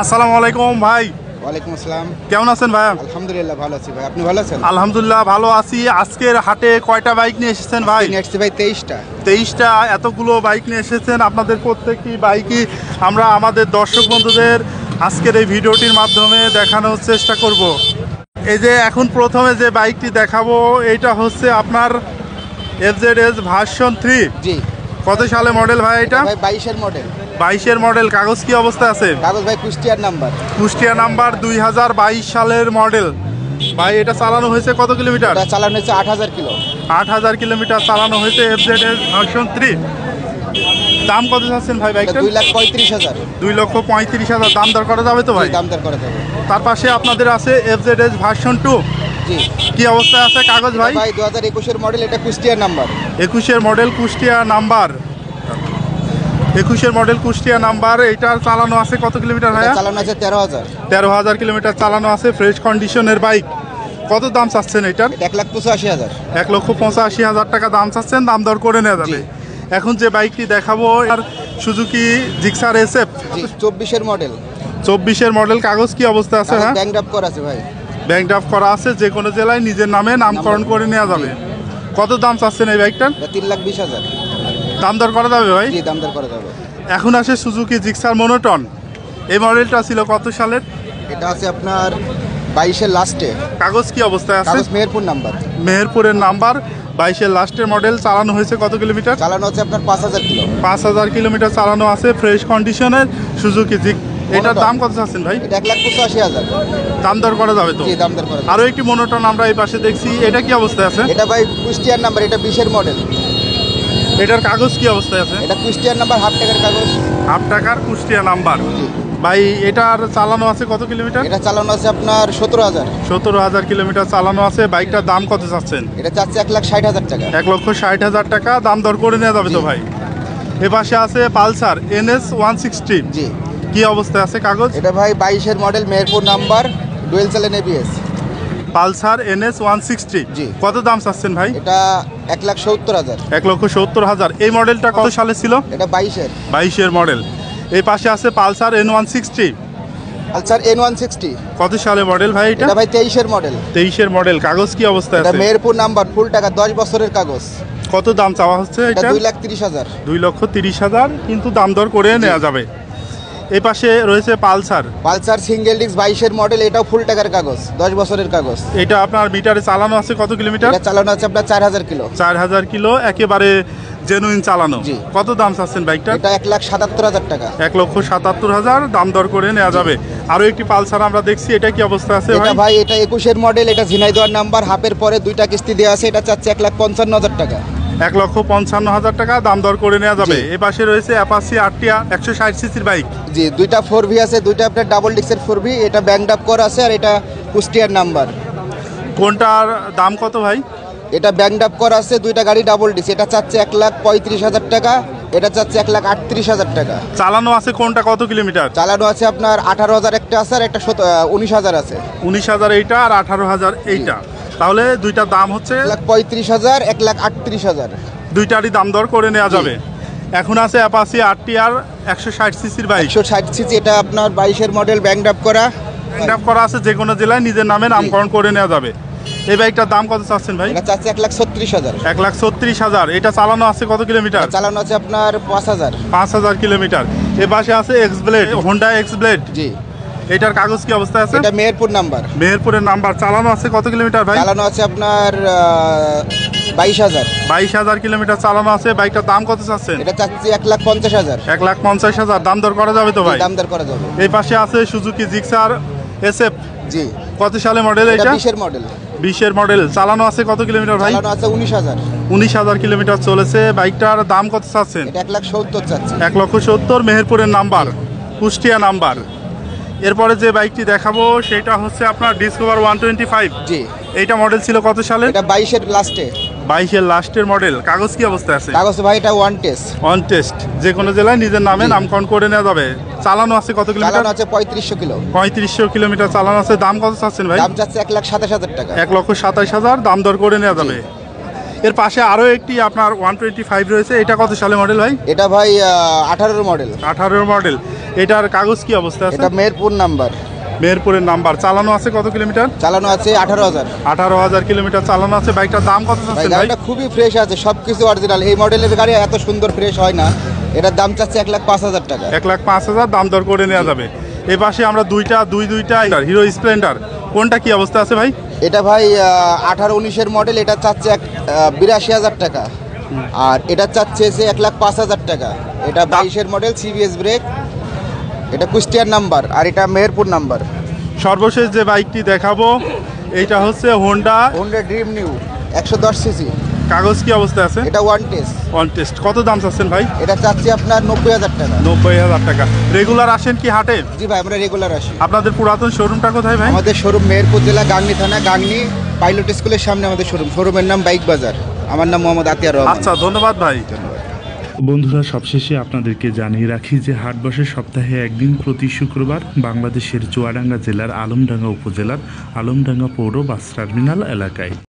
আসসালামু আলাইকুম ভাই। ওয়ালাইকুম আসসালাম। কেমন আছেন ভাই? আলহামদুলিল্লাহ ভালো আছি ভাই, আপনি ভালো আছেন? আলহামদুলিল্লাহ ভালো আছি। আজকের হাটে কয়টা বাইক নিয়ে এসেছেন ভাই? নিয়ে ভাই 23টা। 23টা। এতগুলো বাইক নিয়ে এসেছেন, আপনাদের প্রত্যেকটি বাইকই আমরা আমাদের দর্শক বন্ধুদের আজকের এই ভিডিওটির মাধ্যমে দেখানোর চেষ্টা করব। এই যে এখন প্রথমে যে বাইকটি দেখাবো এটা হচ্ছে আপনার FZS ভার্সন 3। জি। কত সালে মডেল ভাই এটা? ভাই 22 এর মডেল। 22-এর মডেল। কাগজ কি অবস্থা আছে? কাগজ ভাই কুষ্টিয়ার নাম্বার। কুষ্টিয়া নাম্বার, 2022 সালের মডেল। ভাই এটা চালানো হয়েছে কত কিলোমিটার? এটা চালানো হয়েছে 8000 কিলো। 8000 কিলোমিটার চালানো হয়েছে FZS ভার্সন 3। দাম কত চাচ্ছেন ভাই বাইকটা? 2,35,000। 2,35,000 দাম দর করা যাবে তো ভাই? দাম দর করা যাবে। তার পাশে আপনাদের আছে FZS ভার্সন 2। জি। কি অবস্থায় আছে কাগজ ভাই? ভাই 2021 এর মডেল, এটা কুষ্টিয়ার নাম্বার। 21-এর মডেল, কুষ্টিয়া নাম্বার। 21-এর মডেল, কুষ্টিয়া নাম্বার। এইটার চালানো আছে কত কিলোমিটার ভাই? চালানো আছে 13,000। 13,000 কিলোমিটার চালানো আছে। ফ্রেশ কন্ডিশনের বাইক। কত দাম চাচ্ছেন এটার? 1,85,000। 1,85,000 টাকা দাম চাচ্ছেন, দাম দর করে নেওয়া যাবে। এখন যে বাইকটি দেখাবো আর সুজুকি জিক্সার SF। জি, 24 এর মডেল। 24-এর মডেল। কাগজ কি অবস্থা আছে? হ্যাঁ, ব্যাংক ড্রাফট করা আছে ভাই। ব্যাংক ড্রাফট করা আছে, যে কোনো জেলায় নিজের নামে নামকরণ করে নেওয়া যাবে। কত দাম চাচ্ছেন এই বাইকটার? 3,20,000। দাম দর করা যাবে ভাই? জি, দাম দর করা যাবে। এখন আসে সুজুকি জিক্সার মনোটন। এই মডেলটা ছিল কত সালের? এটা আছে আপনার 22-এর লাস্টে। কাগজ কি অবস্থায় আছে? কাগজ মেহেরপুর নাম্বার। মেহেরপুরের নাম্বার, 22-এর লাস্টের মডেল। চালানো হয়েছে কত কিলোমিটার? চালানো হচ্ছে আপনার 5,000 কিলো। 5,000 কিলোমিটার চালানো আছে। ফ্রেশ কন্ডিশনের সুজুকি জিক। এটার দাম কত চাচ্ছেন ভাই? এটা 1,85,000। দাম দর করা যাবে তো? জি, দাম দর করা যাবে। আরও একটি মনোটন আমরা এই পাশে দেখছি, এটা কি অবস্থায় আছে? এটা ভাই কুষ্টিয়ার নাম্বার, এটা 20-এর মডেল। এটার কাগজ কি অবস্থায় আছে? এটা কুষ্টিয়ার নাম্বার, হাফ টাকার কাগজ। হাফ টাকার কুষ্টিয়া নাম্বার। জি। ভাই এটার চালানো আছে কত কিলোমিটার? এটা চালানো আছে আপনার 17,000। 17,000 কিলোমিটার চালানো আছে। বাইকটার দাম কত চাচ্ছেন? এটা চাচ্ছে 1,60,000 টাকা। 1,60,000 টাকা দাম দর করে নেওয়া যাবে তো ভাই? এ পাশে আছে পালসার NS 160। জি। কি অবস্থায় আছে কাগজ? এটা ভাই 22-এর model, Meherpur number, dual channel ABS। Pulsar NS 160। জি। কত দাম চাচ্ছেন ভাই? এটা 1,70,000। 1,70,000। এই মডেলটা কত সালে ছিল? এটা 22-এর। 22-এর মডেল। এই পাশে আছে পালসার N160। Pulsar N160। কত সালে মডেল ভাই এটা? এটা ভাই 23-এর মডেল। 23-এর মডেল। কাগজ কি অবস্থায় এটা আছে? মেহেরপুর নাম্বার, ফুল টাকা, 10 বছরের কাগজ। কত দাম চাওয়া হচ্ছে এটা এটা? 2,30,000। 2,30,000, কিন্তু দাম দর করে নেওয়া যাবে। এই পাশে রয়েছে পালসার। পালসার সিঙ্গেল ডিস্ক, 22-এর মডেল, এটাও ফুল টাকার কাগজ, 10 বছরের কাগজ। এটা আপনার মিটারে চালানো আছে কত কিলোমিটার? এটা চালানো আছে আপনার 4,000 কিলো। 4,000 কিলো, একেবারে জেনুইন চালানো। জি। কত দাম চাচ্ছেন বাইকটা? এটা 1,77,000 টাকা। 1,77,000 দাম দর করে নেওয়া যাবে। আরো একটি পালসার আমরা দেখছি, এটা কি অবস্থা আছে এটা ভাই? ভাই এটা 21-এর মডেল, এটা ঝিনাইদহ নাম্বার, হাফের পরে 2টা কিস্তি দেওয়া আছে। এটা চাচ্ছে 1,55,000 টাকা। 1,55,000 টাকা দাম দর করে নেওয়া যাবে। জি। এ পাশে রয়েছে অ্যাপাচি আরটিআর 160 সিসির বাইক। জি, 2টা 4V আছে, 2টা আপনার ডাবল ডিস্কের 4V। এটা ব্যাংক ড্রাফট করা আছে, আর এটা কুষ্টিয়ার নাম্বার। কোনটার দাম কত ভাই? এটা ব্যাংক ড্রাফট করা আছে, 2টা গাড়ি ডাবল ডিস্ক। এটা চাচ্ছে 1,35,000 টাকা। এটা চাচ্ছে 1,38,000 টাকা। চালানো আছে কোনটা কত কিলোমিটার? চালানো আছে আপনার 18,000 একটা আছে, আর একটা 19,000 আছে। 19,000 এইটা আর 18,000 এইটা। তাহলে দুইটার দাম হচ্ছে 1,35,000, 1,38,000। দুইটারই দাম দর করে নেওয়া যাবে। এখন আছে অ্যাপাচি আরটিআর 160 সিসির বাইক। 160 সিসি, এটা আপনার 22-এর মডেল, ব্যাংক ড্রাফট করা। ব্যাংক করা আছে, যে কোনো জেলায় নিজের নামে নামকরণ করে নেওয়া যাবে। এই বাইকটার দাম কত চাচ্ছেন ভাই? এটা চাচ্ছে 1,36,000। 1,36,000। এটা চালানো আছে কত কিলোমিটার? চালানো আছে আপনার 5,000। 5,000 কিলোমিটার। এ পাশে আছে এক্সব্লেড, হোন্ডা এক্সব্লেড। জি। এটার কাগজ কি অবস্থায় আছে? এটা মেহেরপুর নাম্বার। মেহেরপুরের নাম্বার। চালানো আছে কত কিলোমিটার ভাই? চালানো আছে আপনার 22,000। 22,000 কিলোমিটার চালানো আছে। বাইকটার দাম কত চাচ্ছেন? এটা চাচ্ছি 1,50,000। 1,50,000 দাম দর করা যাবে তো ভাই? দাম দর করা যাবে। এই পাশে আছে সুজুকি জিক্সার SF। জি। কত সালে মডেল এটা এটা? 20-এর মডেল। 20-এর মডেল। চালানো আছে কত কিলোমিটার ভাই? চালানো আছে 19,000। 19,000 কিলোমিটার চলেছে। বাইকটার দাম কত চাচ্ছেন? এটা 1,70,000 চাচ্ছি। 1,70,000। মেহেরপুরের নাম্বার, কুষ্টিয়া নাম্বার। এরপরে যে বাইকটি দেখাবো সেটা হচ্ছে আপনার ডিসকভার 125। জি। এইটা মডেল ছিল কত সালে? এটা 22-এর লাস্টে। 22-এর লাস্টের মডেল। কাগজ কি অবস্থায় আছে? কাগজ ভাই এটা ওয়ান টেস্ট। অন টেস্ট, যে কোনো জেলায় নিজের নামে নামকরণ করে নেওয়া যাবে। চালানো আছে কত কিলোমিটার? চালানো আছে 3500 কিলো। 3500 কিলোমিটার চালানো আছে। দাম কত চাচ্ছেন ভাই? দাম চাচ্ছে 1,27,000 টাকা। 1,27,000 দাম দর করে নেওয়া যাবে। এর পাশে আরও একটি আপনার 125 রয়েছে, এটা কত সালে মডেল ভাই? এটা ভাই 18 মডেল। 18 মডেল। এটার কাগজ কি অবস্থা আছে? এটা মেহেরপুর নাম্বার। মেহেরপুরের নাম্বার। চালানো আছে কত কিলোমিটার? চালানো আছে 18,000। 18,000 কিলোমিটার চালানো আছে। বাইকটার দাম কত ভাই চাচ্ছেন ভাই? গাড়িটা খুবই ফ্রেশ আছে, সব কিছু অরিজিনাল। এই মডেলের গাড়ি এত সুন্দর ফ্রেশ হয় না। এটার দাম চাচ্ছে 1,05,000 টাকা। 1,05,000 দাম দর করে নেওয়া যাবে। এ পাশে আমরা দুইটা হিরো স্প্লেন্ডার, কোনটা কি অবস্থা আছে ভাই? এটা ভাই 18-19-এর মডেল। এটা চাচ্ছে 82,000 টাকা। আর এটা চাচ্ছে যে 1,05,000 টাকা। এটা 22-এর মডেল, সিবিএস ব্রেক। এটা কুষ্টিয়ার নাম্বার, আর এটা মেহেরপুর নাম্বার। সর্বশেষ যে বাইকটি দেখাবো এইটা হচ্ছে হোন্ডা ড্রিম নিউ 110 সিসি। কাগজ কি অবস্থা আছে? এটা ওয়ান টেস্ট। On test. কত দাম চাচ্ছেন ভাই? এটা চাচ্ছি আপনার 90,000 টাকা। 90,000 টাকা। রেগুলার আসেন কি হাটে? জি ভাই, আমরা রেগুলার আসি। আপনাদের পুরাতন শোরুমটা কোথায় ভাই? আমাদের শোরুম মেহেরপুর জেলা, গাংনী থানা, গাংনী পাইলট স্কুলের সামনে আমাদের শোরুম। শোরুমের নাম বাইক বাজার। আমার নাম মোহাম্মদ আতিয়ার রহমান। আচ্ছা, ধন্যবাদ ভাই। বন্ধুরা, সবশেষে আপনাদেরকে জানিয়ে রাখি যে হাট বসে সপ্তাহে একদিন প্রতি শুক্রবার বাংলাদেশের চুয়াডাঙ্গা জেলার আলমডাঙ্গা উপজেলার আলমডাঙ্গা পৌর বাস টার্মিনাল এলাকায়।